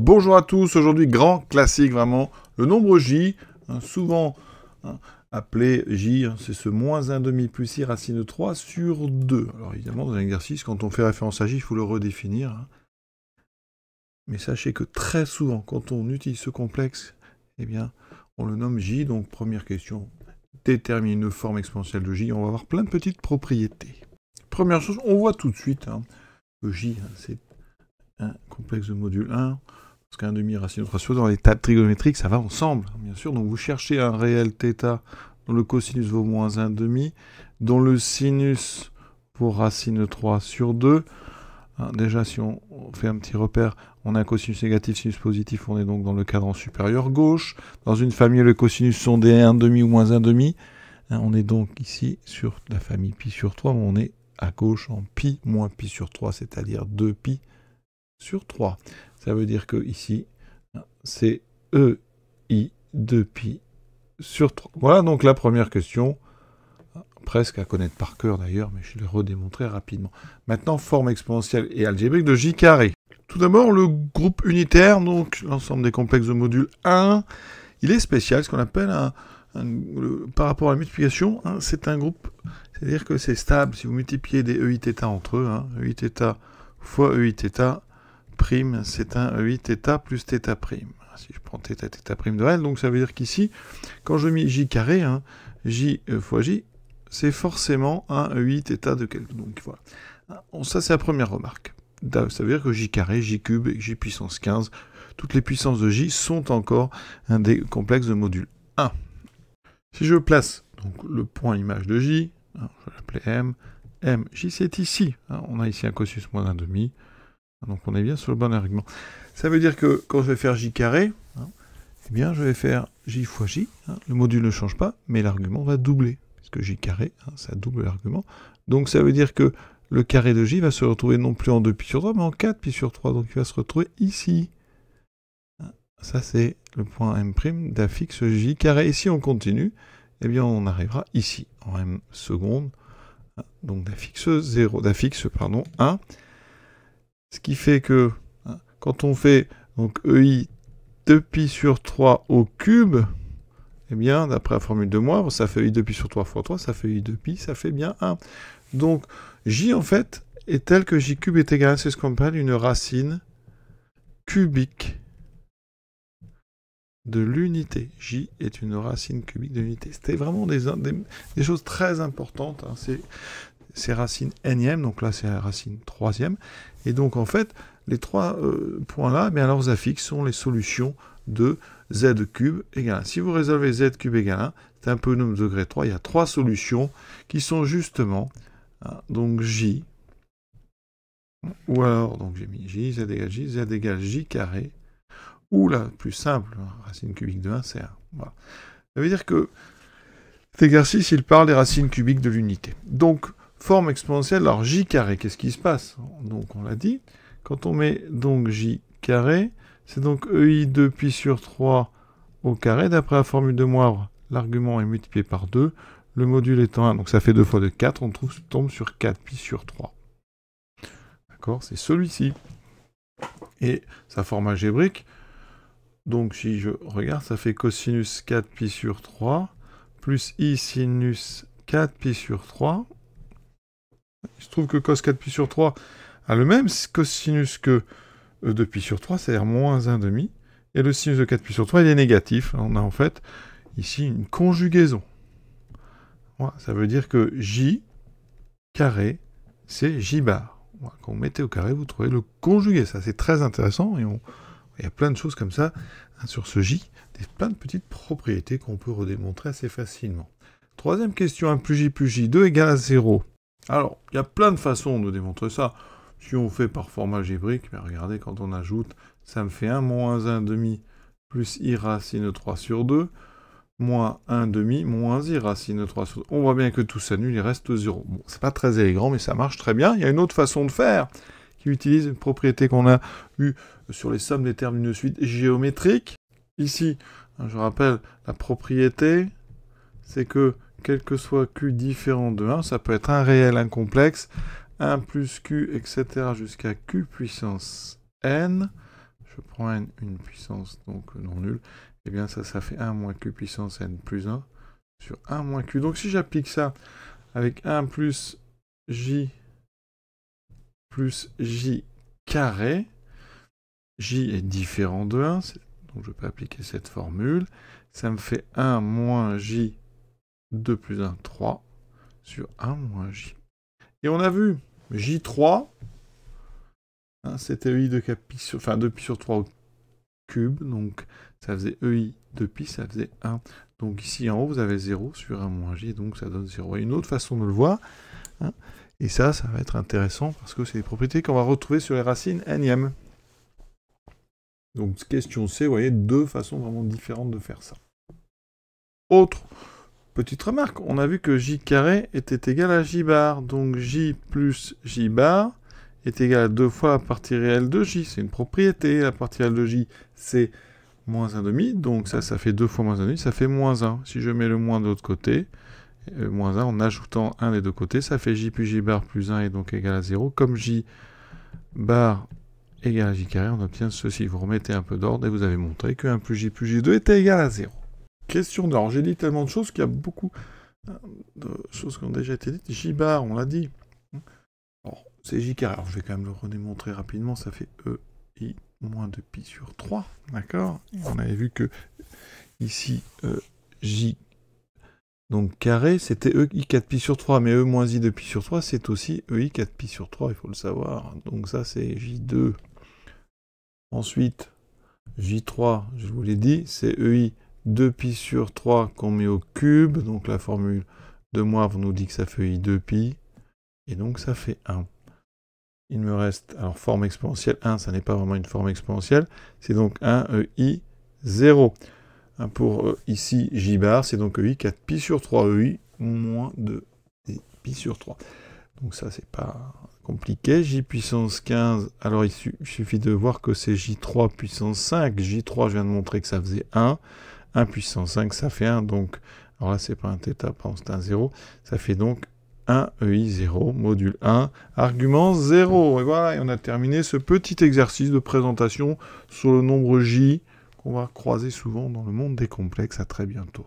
Bonjour à tous, aujourd'hui grand classique vraiment, le nombre j, souvent appelé j, c'est ce moins 1/2 plus i racine de 3 sur 2. Alors évidemment dans l'exercice, quand on fait référence à j, il faut le redéfinir. Mais sachez que très souvent, quand on utilise ce complexe, eh bien, on le nomme j, donc première question, détermine une forme exponentielle de j, on va avoir plein de petites propriétés. Première chose, on voit tout de suite que j, c'est un complexe de module 1, parce qu'un demi racine de 3 sur 2, dans les tables trigonométriques, ça va ensemble, bien sûr. Donc vous cherchez un réel θ dont le cosinus vaut moins 1/2, dont le sinus vaut racine de 3 sur 2. Déjà, si on fait un petit repère, on a un cosinus négatif, sinus positif, on est donc dans le cadran supérieur gauche. Dans une famille, les cosinus sont des 1/2 ou moins 1/2. On est donc ici sur la famille pi sur 3, on est à gauche en pi moins pi sur 3, c'est-à-dire 2pi sur 3. Ça veut dire que ici, c'est EI 2pi sur 3. Voilà donc la première question, presque à connaître par cœur d'ailleurs, mais je l'ai redémontré rapidement. Maintenant, forme exponentielle et algébrique de j carré. Tout d'abord, le groupe unitaire, donc l'ensemble des complexes de module 1, il est spécial, ce qu'on appelle par rapport à la multiplication, c'est un groupe, c'est-à-dire que c'est stable. Si vous multipliez des EIθ entre eux, EIθ fois EIθ, prime, c'est un EIθ plus θ prime. Si je prends θ prime de L, donc ça veut dire qu'ici, quand je mets j carré, j fois j, c'est forcément un EIθ de quelque. Donc voilà. Ça, c'est la première remarque. Ça veut dire que j carré, j cube, j puissance 15, toutes les puissances de j sont encore un des complexes de module 1. Si je place donc, le point image de j, je vais l'appeler m, j c'est ici. On a ici un cosinus moins 1/2. Donc on est bien sur le bon argument. Ça veut dire que quand je vais faire j carré, eh bien je vais faire j fois j. Le module ne change pas, mais l'argument va doubler. Puisque j carré, ça double l'argument. Donc ça veut dire que le carré de j va se retrouver non plus en 2pi sur 3, mais en 4pi sur 3. Donc il va se retrouver ici. Ça c'est le point m' d'affixe j carré. Et si on continue, eh bien on arrivera ici, en m seconde. Donc d'affixe 1. Ce qui fait que, quand on fait donc EI 2pi sur 3 au cube, eh bien, d'après la formule de Moivre, ça fait EI 2pi sur 3 fois 3, ça fait EI 2pi, ça fait bien 1. Donc, J, en fait, est tel que J cube est égal à ce qu'on appelle une racine cubique de l'unité. J est une racine cubique de l'unité. C'était vraiment des choses très importantes. C'est racine nème, donc là c'est la racine troisième. Et donc en fait, les trois points-là, bien leurs affixes sont les solutions de z cube égale 1. Si vous résolvez z cube égale 1, c'est un polynôme de degré 3, il y a trois solutions qui sont justement, donc j, ou alors, donc j'ai mis j, z égale j carré, ou la plus simple, racine cubique de 1, c'est 1. Voilà. Ça veut dire que cet exercice, il parle des racines cubiques de l'unité. Donc, forme exponentielle, alors j carré, qu'est-ce qui se passe? Donc on l'a dit, quand on met donc j carré, c'est donc EI 2pi sur 3 au carré, d'après la formule de Moivre, l'argument est multiplié par 2, le module étant 1, donc ça fait 2 fois 2, 4, on tombe sur 4pi sur 3. D'accord? C'est celui-ci. Et sa forme algébrique, donc si je regarde, ça fait cosinus 4pi sur 3, plus i sinus 4pi sur 3. Il se trouve que cos 4pi sur 3 a le même cosinus que 2pi sur 3, c'est-à-dire moins 1/2. Et le sinus de 4pi sur 3, il est négatif. On a en fait ici une conjugaison. Voilà, ça veut dire que j carré, c'est j bar. Voilà, quand vous mettez au carré, vous trouvez le conjugué. Ça, c'est très intéressant. Et il y a plein de choses comme ça sur ce j. Plein de petites propriétés qu'on peut redémontrer assez facilement. Troisième question, 1 plus j 2 égale à 0. Alors, il y a plein de façons de démontrer ça. Si on fait par forme algébrique, regardez, quand on ajoute, ça me fait 1 moins 1/2 plus i racine de 3 sur 2, moins 1/2 moins i racine de 3 sur 2. On voit bien que tout s'annule, il reste 0. Bon, c'est pas très élégant, mais ça marche très bien. Il y a une autre façon de faire, qui utilise une propriété qu'on a eue sur les sommes des termes d'une suite géométrique. Ici, je rappelle, la propriété, c'est que quel que soit q différent de 1, ça peut être un réel, un complexe, 1 plus q, etc. jusqu'à q puissance n. je prends n une puissance donc non nulle, et bien ça fait 1 moins q puissance n plus 1 sur 1 moins q. Donc si j'applique ça avec 1 plus j carré, j est différent de 1, donc je peux appliquer cette formule, ça me fait 1 moins j 2 plus 1, 3, sur 1 moins j. Et on a vu, j3, hein, c'était EI de pi sur, enfin 2pi sur 3 au cube, donc ça faisait EI de pi, ça faisait 1. Donc ici en haut, vous avez 0 sur 1 moins j, donc ça donne 0. Et une autre façon de le voir, hein, et ça va être intéressant, parce que c'est des propriétés qu'on va retrouver sur les racines n-ième. Donc question C, vous voyez, deux façons vraiment différentes de faire ça. Autre petite remarque, on a vu que j carré était égal à j bar, donc j plus j bar est égal à 2 fois la partie réelle de j, c'est une propriété, la partie réelle de j c'est moins 1,5, donc ça fait 2 fois moins 1,5, ça fait moins 1. Si je mets le moins de l'autre côté, moins 1 en ajoutant 1 des deux côtés, ça fait j plus j bar plus 1 est donc égal à 0, comme j bar égale à j carré, on obtient ceci. Vous remettez un peu d'ordre et vous avez montré que 1 plus j2 était égal à 0. Question d'ordre. Alors j'ai dit tellement de choses qu'il y a beaucoup de choses qui ont déjà été dites. J bar, on l'a dit. Alors, c'est j carré. Alors je vais quand même le redémontrer rapidement. Ça fait EI moins 2pi sur 3. D'accord. On avait vu que ici, j donc carré, c'était EI 4pi sur 3. Mais E moins i de pi sur 3, c'est aussi EI 4pi sur 3. Il faut le savoir. Donc ça, c'est j2. Ensuite, j3, je vous l'ai dit, c'est EI 2pi sur 3 qu'on met au cube, donc la formule de Moivre nous dit que ça fait EI 2pi, et donc ça fait 1. Il me reste, alors forme exponentielle, 1, ça n'est pas vraiment une forme exponentielle, c'est donc 1 EI 0. Pour ici, j bar, c'est donc EI 4pi sur 3, EI moins 2pi sur 3. Donc ça, c'est pas compliqué. J puissance 15, alors il suffit de voir que c'est J3 puissance 5. J3, je viens de montrer que ça faisait 1. 1 puissance 5, ça fait 1. Donc, alors là, c'est pas un θ, pardon, c'est un 0. Ça fait donc 1 EI 0, module 1, argument 0. Et voilà, et on a terminé ce petit exercice de présentation sur le nombre J qu'on va croiser souvent dans le monde des complexes. À très bientôt.